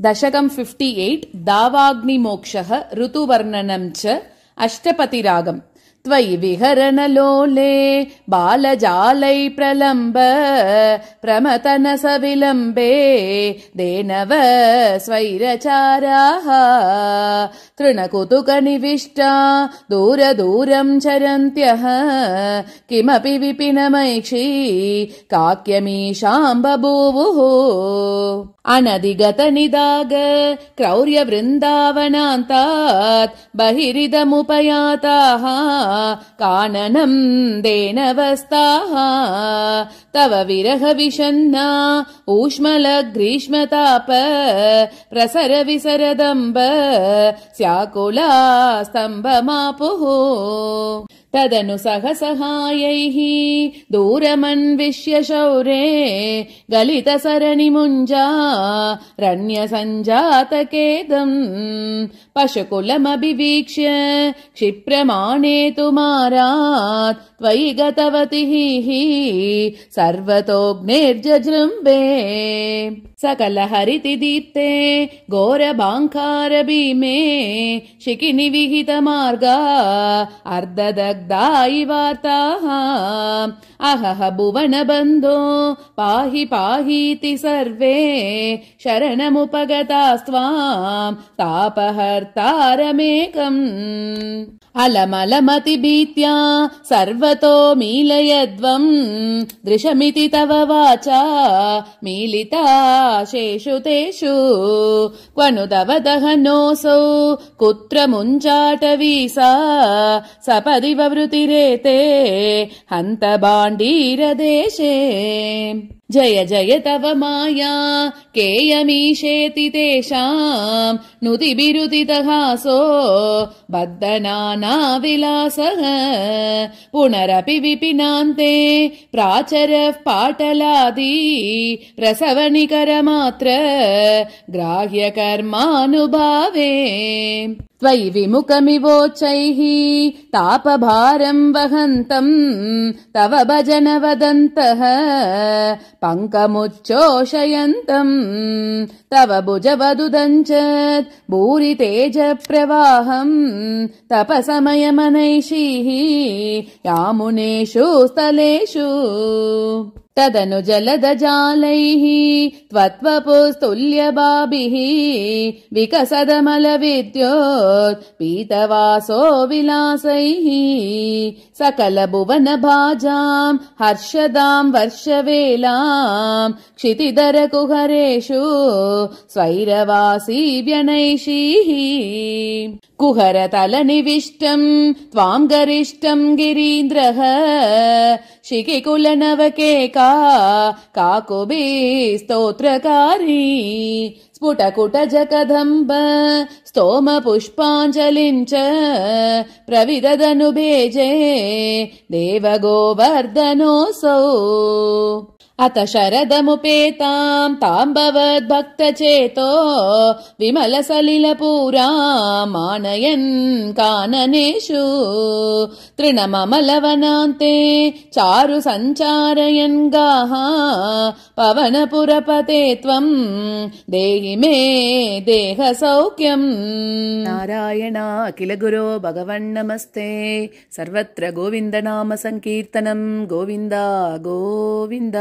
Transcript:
दशकं 58 दावाग्निमोक्षः ऋतुवर्णनं च अष्टपतिरागम् त्वयि विहरणलोले बालजालै प्रलम्ब प्रमतन सविलम्बे देनव स्वैरचाराः तृणकुतुकनिविष्टा दूरदूरं चरन्त्यः किमपि विपिनमैक्षी काक्यमीशां बभूवुः अनधिगतनिदाग क्रौर्यवृन्दावनान्तात् बहिरिदमुपयाताः काननं देनवस्ताः तव विरहविषन्ना ऊष्मलग्रीष्मताप प्रसरविसरदम्ब स्याकुला स्तम्भमापुः तदनु सहसहायैः दूरमन्विष्य शौरे गलितसरणिमुञ्जा रण्यसञ्जातकेदम् पशुकुलमभिवीक्ष्य क्षिप्रमाणेतु मारात् त्वयि गतवतिः सर्वतोऽग्निर्जृम्भे सकलहरितिदीप्ते घोरबाङ्कारभीमे शिखिनिविहितमार्गा अर्धदग्धा इवार्ताः अहह भुवनबन्धो पाहि पाहीति सर्वे शरणमुपगतास्त्वां तापहर्तारमेकम् अलमलमतिभीत्या सर्वतो मीलयध्वम् दृशमिति तव वाचा मीलिता शेषु तेषु क्वनु तव दहनोऽसौ कुत्र मुञ्चाटवीसा सपदि ववृतिरेते हन्त बाण्डीरदेशे जय जय तव माया केयमीशेति तेषां नुतिभिरुदितहासो बद्धनानाविलासः पुनरपि विपिनान्ते प्राचरः पाटलादि प्रसवनिकरमात्र ग्राह्यकर्मानुभावे त्वयि विमुखमिवोच्चैः तापभारं वहन्तम् तव भजन वदन्तः पङ्कमुच्चोषयन्तम् तव भुजवदुदञ्चत् भूरितेजप्रवाहम् तपसमयमनैषीः यामुनेषु स्थलेषु तदनु जलदजालैः त्वत्वपुस्तुल्यबाभिः विकसदमलविद्युत् पीतवासो विलासैः सकलभुवनभाजां हर्षदां वर्षवेलां क्षितिधरकुहरेषु स्वैरवासी व्यनैषीः कुहरतलनिविष्टं त्वां गरिष्ठं गिरीन्द्रः शिखिकुलनवकेका काकुबी स्तोत्रकारी स्फुटकुटजकदम्ब स्तोमपुष्पाञ्जलिं च प्रविददनुभेजे देवगोवर्धनोऽसौ अथ शरदमुपेतां ताम्बवद्भक्तचेतो विमलसलिलपूरां मानयन् काननेषु तृणममलवनान्ते चारु सञ्चारयन् गाः पवनपुरपते त्वं देहि मे देहसौख्यम् नारायण अखिल गुरो भगवन्नमस्ते सर्वत्र गोविन्दनाम संकीर्तनं गोविन्द गोविन्द